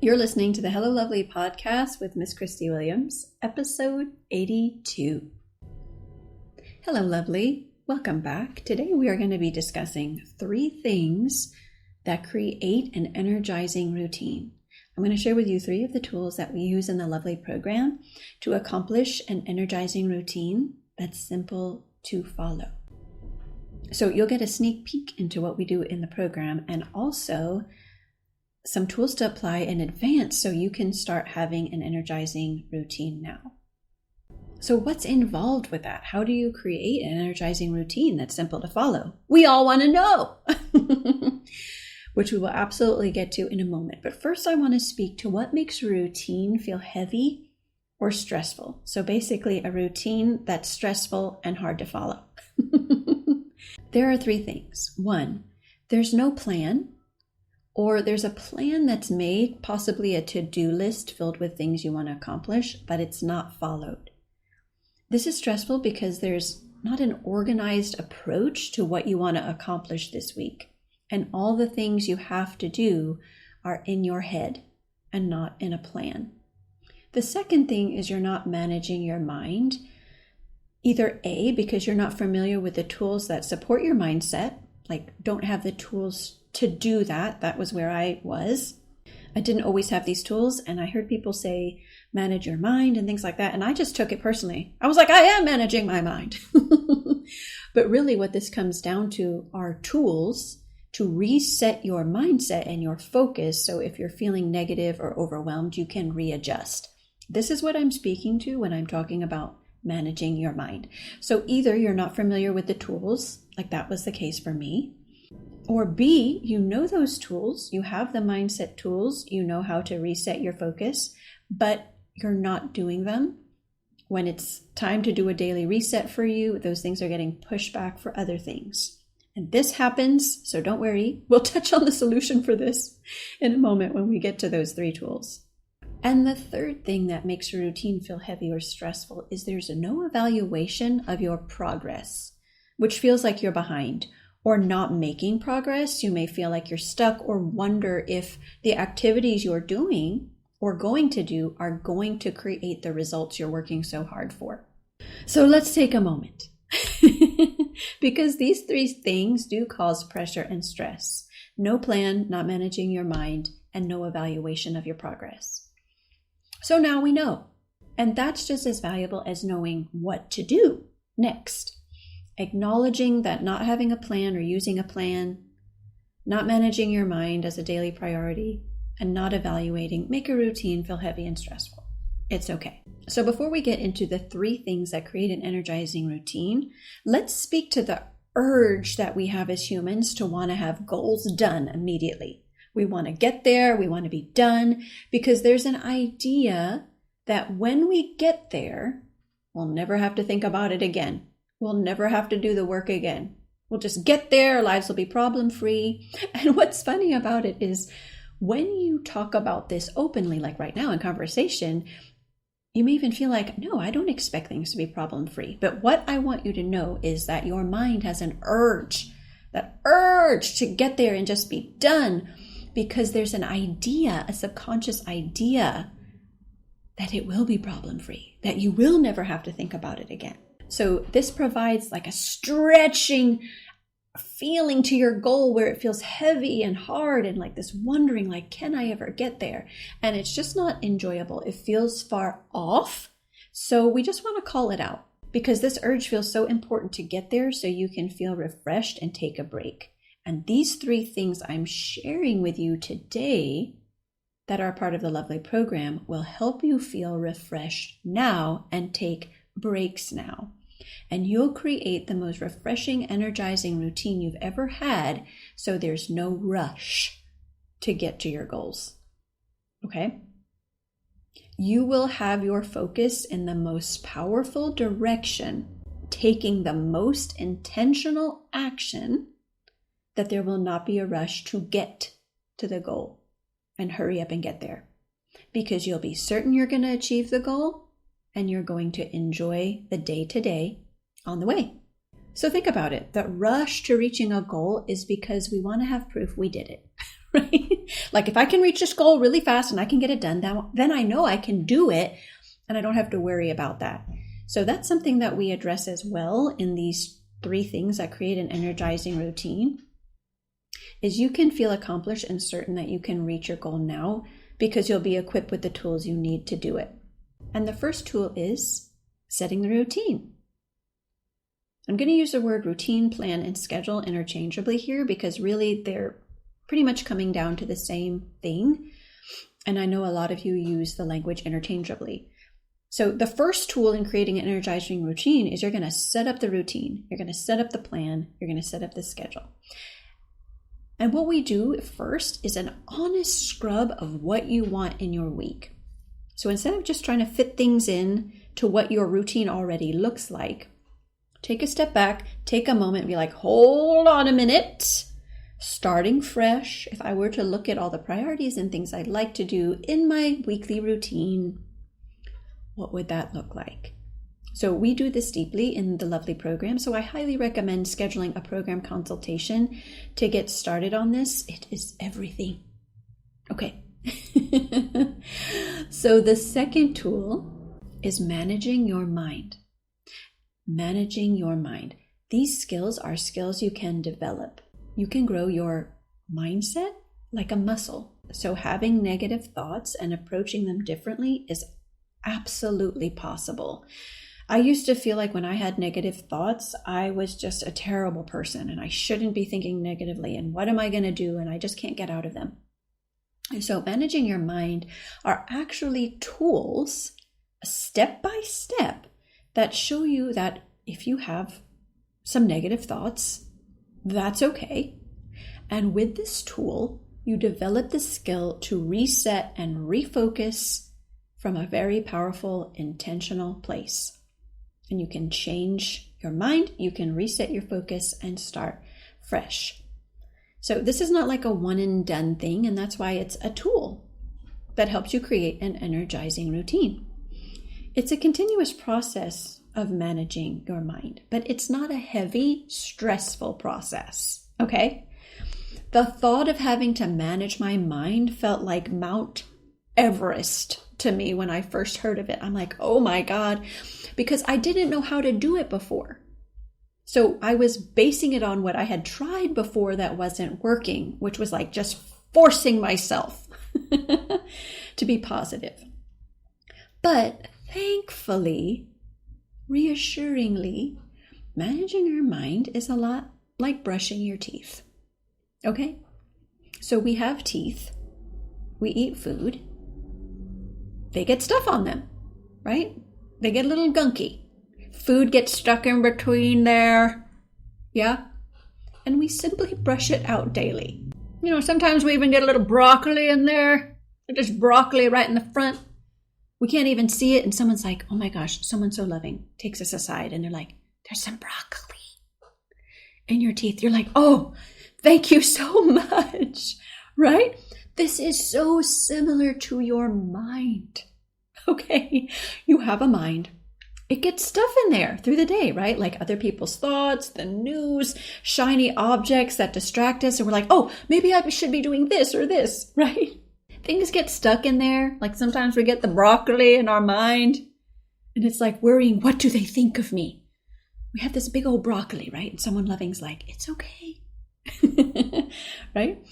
You're listening to the Hello Lovely podcast with Miss Christie Williams, episode 82. Hello Lovely, welcome back. Today we are going to be discussing 3 things that create an energizing routine. I'm going to share with you 3 of the tools that we use in the Lovely program to accomplish an energizing routine that's simple to follow. So you'll get a sneak peek into what we do in the program and also some tools to apply in advance so you can start having an energizing routine now. So what's involved with that? How do you create an energizing routine that's simple to follow? We all want to know, which we will absolutely get to in a moment. But first I want to speak to what makes a routine feel heavy or stressful. So basically a routine that's stressful and hard to follow. There are 3 things. 1, there's no plan. Or there's a plan that's made, possibly a to-do list filled with things you want to accomplish, but it's not followed. This is stressful because there's not an organized approach to what you want to accomplish this week. And all the things you have to do are in your head and not in a plan. The second thing is you're not managing your mind. Either A, because you're not familiar with the tools that support your mindset, like don't have the tools to do that. That was where I was. I didn't always have these tools, and I heard people say manage your mind and things like that, and I just took it personally. I was like, I am managing my mind. But really what this comes down to are tools to reset your mindset and your focus, so if you're feeling negative or overwhelmed, you can readjust. This is what I'm speaking to when I'm talking about managing your mind. So either you're not familiar with the tools, like that was the case for me, or B, you know those tools, you have the mindset tools, you know how to reset your focus, but you're not doing them. When it's time to do a daily reset for you, those things are getting pushed back for other things. And this happens, so don't worry. We'll touch on the solution for this in a moment when we get to those 3 tools. And the third thing that makes a routine feel heavy or stressful is there's no evaluation of your progress, which feels like you're behind. Or not making progress. You may feel like you're stuck or wonder if the activities you're doing or going to do are going to create the results you're working so hard for. So let's take a moment. Because these 3 things do cause pressure and stress. No plan, not managing your mind, and no evaluation of your progress. So now we know. And that's just as valuable as knowing what to do next. Acknowledging that not having a plan or using a plan, not managing your mind as a daily priority, and not evaluating make a routine feel heavy and stressful. It's okay. So before we get into the 3 things that create an energizing routine, let's speak to the urge that we have as humans to want to have goals done immediately. We want to get there, we want to be done, because there's an idea that when we get there, we'll never have to think about it again. We'll never have to do the work again. We'll just get there. Our lives will be problem-free. And what's funny about it is when you talk about this openly, like right now in conversation, you may even feel like, no, I don't expect things to be problem-free. But what I want you to know is that your mind has an urge, that urge to get there and just be done, because there's an idea, a subconscious idea that it will be problem-free, that you will never have to think about it again. So this provides like a stretching feeling to your goal where it feels heavy and hard and like this wondering, like, can I ever get there? And it's just not enjoyable. It feels far off. So we just want to call it out because this urge feels so important to get there so you can feel refreshed and take a break. And these 3 things I'm sharing with you today that are part of the Lovely program will help you feel refreshed now and take breaks now. And you'll create the most refreshing, energizing routine you've ever had, so there's no rush to get to your goals. Okay? You will have your focus in the most powerful direction, taking the most intentional action, that there will not be a rush to get to the goal and hurry up and get there. Because you'll be certain you're going to achieve the goal and you're going to enjoy the day-to-day on the way. So think about it. The rush to reaching a goal is because we want to have proof we did it, right? Like if I can reach this goal really fast and I can get it done, then I know I can do it and I don't have to worry about that. So that's something that we address as well in these 3 things that create an energizing routine, is you can feel accomplished and certain that you can reach your goal now because you'll be equipped with the tools you need to do it. And the first tool is setting the routine. I'm going to use the word routine, plan, and schedule interchangeably here because really they're pretty much coming down to the same thing. And I know a lot of you use the language interchangeably. So the first tool in creating an energizing routine is you're going to set up the routine. You're going to set up the plan. You're going to set up the schedule. And what we do first is an honest scrub of what you want in your week. So instead of just trying to fit things in to what your routine already looks like, take a step back, take a moment and be like, hold on a minute. Starting fresh, if I were to look at all the priorities and things I'd like to do in my weekly routine, what would that look like? So we do this deeply in the Lovely program. So I highly recommend scheduling a program consultation to get started on this. It is everything. Okay. So the second tool is managing your mind. Managing your mind. These skills are skills you can develop. You can grow your mindset like a muscle. So having negative thoughts and approaching them differently is absolutely possible. I used to feel like when I had negative thoughts, I was just a terrible person and I shouldn't be thinking negatively. And what am I going to do? And I just can't get out of them. And so managing your mind are actually tools, step by step, that show you that if you have some negative thoughts, that's okay. And with this tool, you develop the skill to reset and refocus from a very powerful, intentional place. And you can change your mind, you can reset your focus and start fresh. So this is not like a one and done thing, and that's why it's a tool that helps you create an energizing routine. It's a continuous process of managing your mind, but it's not a heavy, stressful process, okay? The thought of having to manage my mind felt like Mount Everest to me when I first heard of it. I'm like, oh my God, because I didn't know how to do it before. So I was basing it on what I had tried before that wasn't working, which was like just forcing myself to be positive. But thankfully, reassuringly, managing your mind is a lot like brushing your teeth. Okay? So we have teeth. We eat food. They get stuff on them, right? They get a little gunky. Food gets stuck in between there. Yeah? And we simply brush it out daily. You know, sometimes we even get a little broccoli in there. Just broccoli right in the front. We can't even see it. And someone's like, oh my gosh, someone's so loving. Takes us aside and they're like, there's some broccoli in your teeth. You're like, oh, thank you so much. Right? This is so similar to your mind. Okay? You have a mind. It gets stuff in there through the day, right? Like other people's thoughts, the news, shiny objects that distract us. And we're like, oh, maybe I should be doing this or this, right? Things get stuck in there. Like sometimes we get the broccoli in our mind. And it's like worrying, what do they think of me? We have this big old broccoli, right? And someone loving's like, it's okay. Right?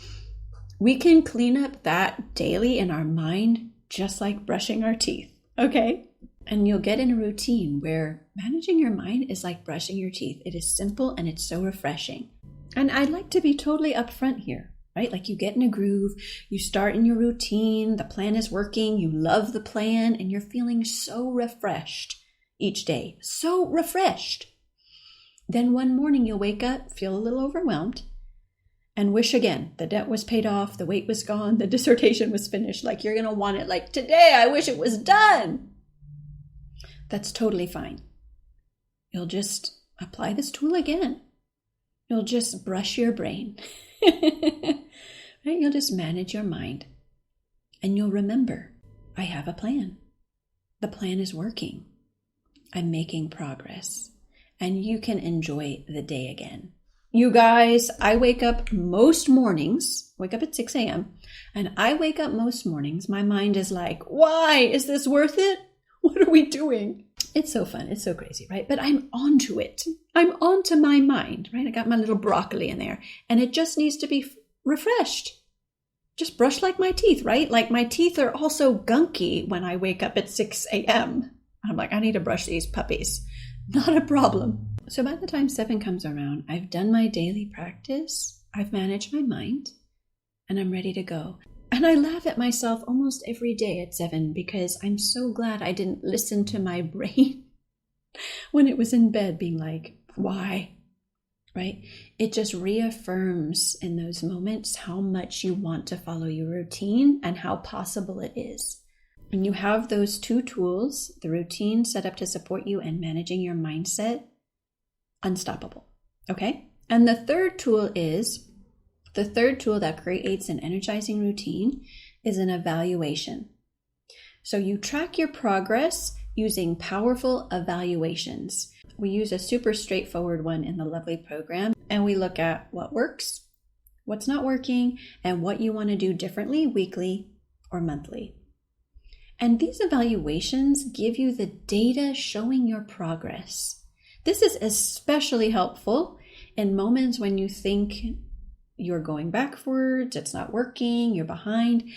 We can clean up that daily in our mind, just like brushing our teeth. Okay? And you'll get in a routine where managing your mind is like brushing your teeth. It is simple and it's so refreshing. And I'd like to be totally upfront here, right? Like you get in a groove, you start in your routine, the plan is working, you love the plan, and you're feeling so refreshed each day. So refreshed. Then one morning you'll wake up, feel a little overwhelmed, and wish again. The debt was paid off, the weight was gone, the dissertation was finished. Like you're going to want it like today, I wish it was done. That's totally fine. You'll just apply this tool again. You'll just brush your brain. Right? You'll just manage your mind. And you'll remember, I have a plan. The plan is working. I'm making progress. And you can enjoy the day again. You guys, I wake up most mornings, wake up at 6 a.m., and I wake up most mornings. My mind is like, why? Is this worth it? What are we doing? It's so fun. It's so crazy, right? But I'm onto it. I'm onto my mind, right? I got my little broccoli in there, and it just needs to be refreshed. Just brush like my teeth, right? Like my teeth are also gunky when I wake up at 6 a.m. I'm like, I need to brush these puppies. Not a problem. So by the time 7 comes around, I've done my daily practice, I've managed my mind, and I'm ready to go. And I laugh at myself almost every day at 7 because I'm so glad I didn't listen to my brain when it was in bed being like, why? Right? It just reaffirms in those moments how much you want to follow your routine and how possible it is. And you have those 2 tools, the routine set up to support you and managing your mindset, unstoppable. Okay? And the third tool that creates an energizing routine is an evaluation. So you track your progress using powerful evaluations. We use a super straightforward one in the Lovely program, and we look at what works, what's not working, and what you want to do differently weekly or monthly. And these evaluations give you the data showing your progress. This is especially helpful in moments when you think you're going backwards, it's not working, you're behind.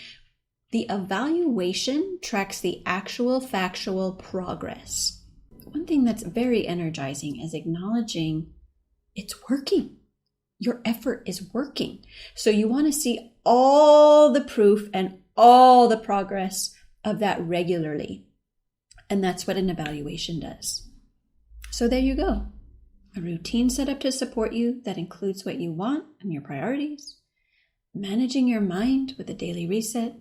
The evaluation tracks the actual factual progress. One thing that's very energizing is acknowledging it's working. Your effort is working. So you want to see all the proof and all the progress of that regularly. And that's what an evaluation does. So there you go. A routine set up to support you that includes what you want and your priorities, managing your mind with a daily reset,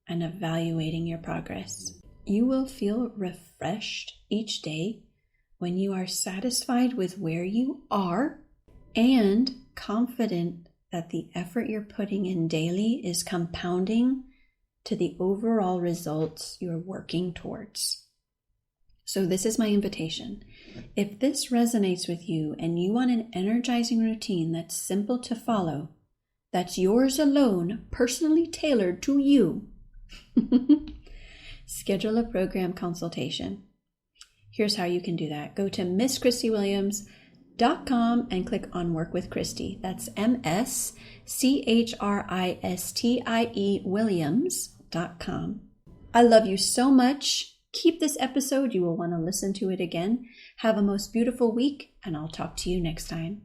and evaluating your progress. You will feel refreshed each day when you are satisfied with where you are and confident that the effort you're putting in daily is compounding to the overall results you're working towards. So this is my invitation. If this resonates with you and you want an energizing routine that's simple to follow, that's yours alone, personally tailored to you, schedule a program consultation. Here's how you can do that. Go to MissChristieWilliams.com and click on Work with Christie. That's MSCHRISTIE Williams.com. I love you so much. Keep this episode. You will want to listen to it again. Have a most beautiful week, and I'll talk to you next time.